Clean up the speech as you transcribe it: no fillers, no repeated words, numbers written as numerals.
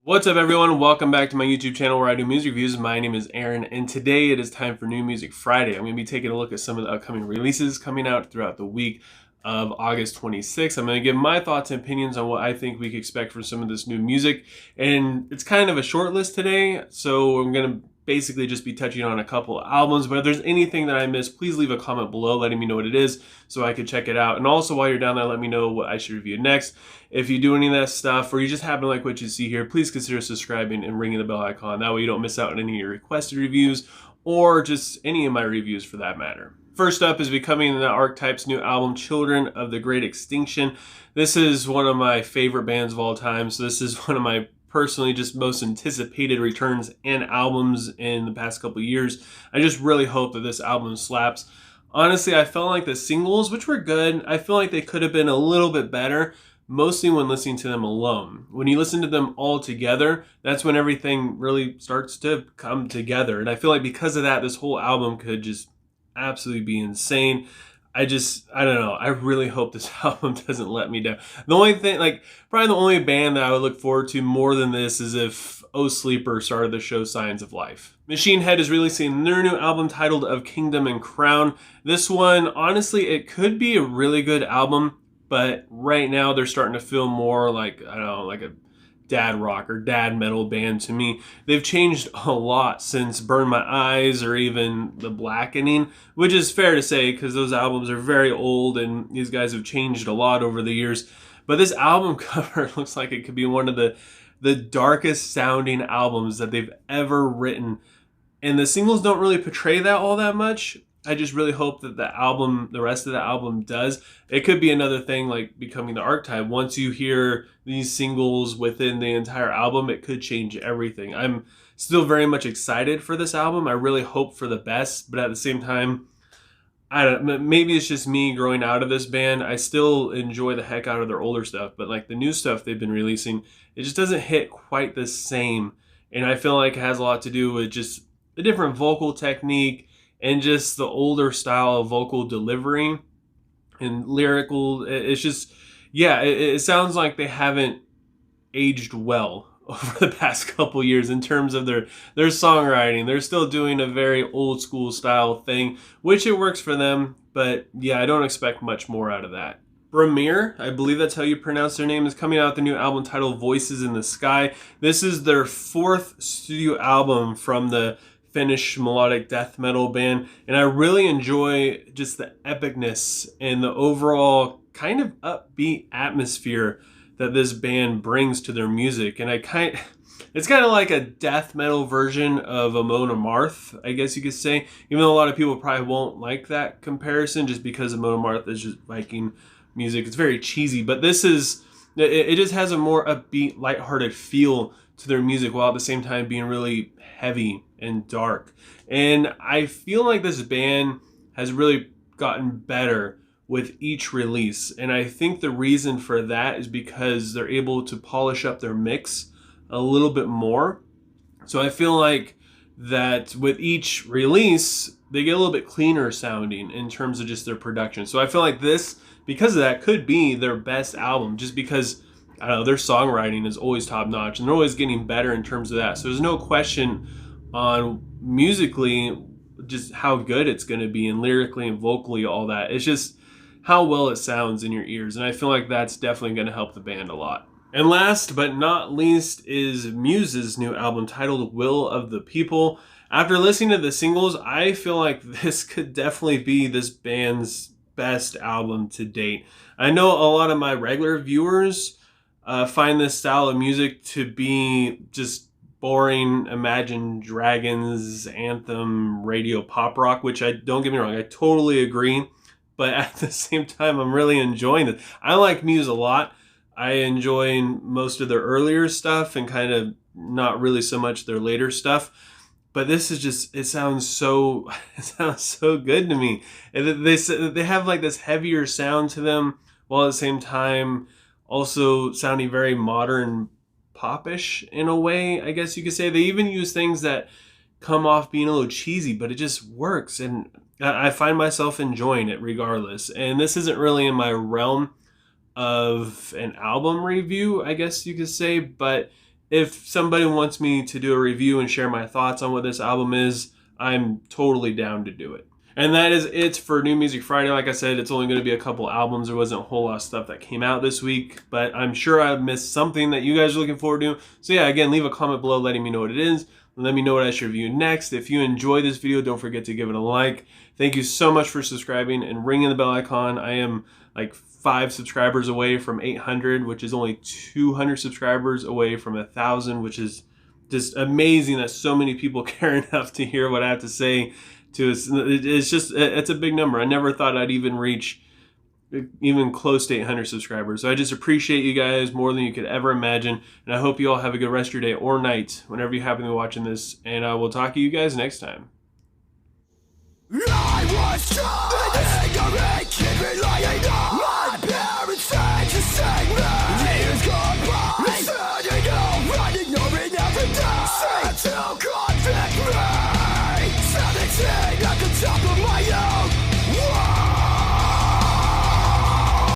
What's up, everyone? Welcome back to my YouTube channel where I do music reviews. My name is Aaron, and today it is time for New Music Friday. I'm going to be taking a look at some of the upcoming releases coming out throughout the week of August 26th. I'm going to give my thoughts and opinions on what I think we can expect from some of this new music, and it's kind of a short list today, so I'm going to basically just be touching on a couple of albums. But if there's anything that I missed, please leave a comment below letting me know what it is so I can check it out. And also, while you're down there, let me know what I should review next. If you do any of that stuff or you just happen to like what you see here, please consider subscribing and ringing the bell icon. That way you don't miss out on any of your requested reviews or just any of my reviews for that matter. First up is becoming the Archetype's new album, Children of the Great Extinction. This is one of my favorite bands of all time, so this is one of my personally just most anticipated returns and albums in the past couple of years. I just really hope that this album slaps. Honestly, I felt like the singles, which were good, I feel like they could have been a little bit better, mostly when listening to them alone. When you listen to them all together, that's when everything really starts to come together. And I feel like because of that, this whole album could just absolutely be insane. I don't know. I really hope this album doesn't let me down. The only thing, probably the only band that I would look forward to more than this is if Oh Sleeper started the show Signs of Life. Machine Head is releasing their new album titled Of Kingdom and Crown. This one, honestly, it could be a really good album, but right now they're starting to feel more like, I don't know, like a dad rock or dad metal band to me. They've changed a lot since Burn My Eyes or even The Blackening, which is fair to say because those albums are very old and these guys have changed a lot over the years. But this album cover looks like it could be one of the darkest sounding albums that they've ever written. And the singles don't really portray that all that much. I just really hope that the rest of the album does. It could be another thing like becoming the Archetype. Once you hear these singles within the entire album, it could change everything. I'm still very much excited for this album. I really hope for the best, but at the same time, maybe it's just me growing out of this band. I still enjoy the heck out of their older stuff, but like the new stuff they've been releasing, it just doesn't hit quite the same. And I feel like it has a lot to do with just a different vocal technique and just the older style of vocal delivery and lyrical. It's just, yeah, it sounds like they haven't aged well over the past couple years in terms of their songwriting. They're still doing a very old school style thing, which it works for them, but yeah, I don't expect much more out of that. Brymir, I believe that's how you pronounce their name, is coming out with the new album titled Voices in the Sky. This is their fourth studio album from the Finnish melodic death metal band, and I really enjoy just the epicness and the overall kind of upbeat atmosphere that this band brings to their music. And it's kind of like a death metal version of Amon Amarth, I guess you could say, even though a lot of people probably won't like that comparison just because Amon Amarth is just Viking music. It's very cheesy, but this is, it just has a more upbeat, lighthearted feel to their music while at the same time being really heavy and dark. And I feel like this band has really gotten better with each release. And I think the reason for that is because they're able to polish up their mix a little bit more. So I feel like that with each release, they get a little bit cleaner sounding in terms of just their production. So I feel like this, because of that, could be their best album just because, I don't know, their songwriting is always top notch and they're always getting better in terms of that. So there's no question on musically just how good it's going to be, and lyrically and vocally, all that. It's just how well it sounds in your ears, and I feel like that's definitely going to help the band a lot. And last but not least is Muse's new album titled Will of the People. After listening to the singles, I feel like this could definitely be this band's best album to date. I know a lot of my regular viewers find this style of music to be just boring Imagine Dragons anthem radio pop rock, which don't get me wrong, I totally agree. But at the same time, I'm really enjoying it. I like Muse a lot. I enjoy most of their earlier stuff and kind of not really so much their later stuff. But this is just, it sounds so good to me. And they have like this heavier sound to them while at the same time also sounding very modern popish in a way, I guess you could say. They even use things that come off being a little cheesy, but it just works. And I find myself enjoying it regardless. And this isn't really in my realm of an album review, I guess you could say, but if somebody wants me to do a review and share my thoughts on what this album is, I'm totally down to do it. And that is it for New Music Friday. Like I said, it's only going to be a couple albums. There wasn't a whole lot of stuff that came out this week, but I'm sure I missed something that you guys are looking forward to. So yeah, again, leave a comment below letting me know what it is. Let me know what I should review next. If you enjoy this video, don't forget to give it a like. Thank you so much for subscribing and ringing the bell icon. I am like 5 subscribers away from 800, which is only 200 subscribers away from 1,000, which is just amazing that so many people care enough to hear what I have to say. It's a big number. I never thought I'd even reach even close to 800 subscribers. So I just appreciate you guys more than you could ever imagine. And I hope you all have a good rest of your day or night whenever you happen to be watching this. And I will talk to you guys next time. I was trapped in ignorant kid relying on my parents had to save me. Years gone by, instead of running, ignoring every day. Set to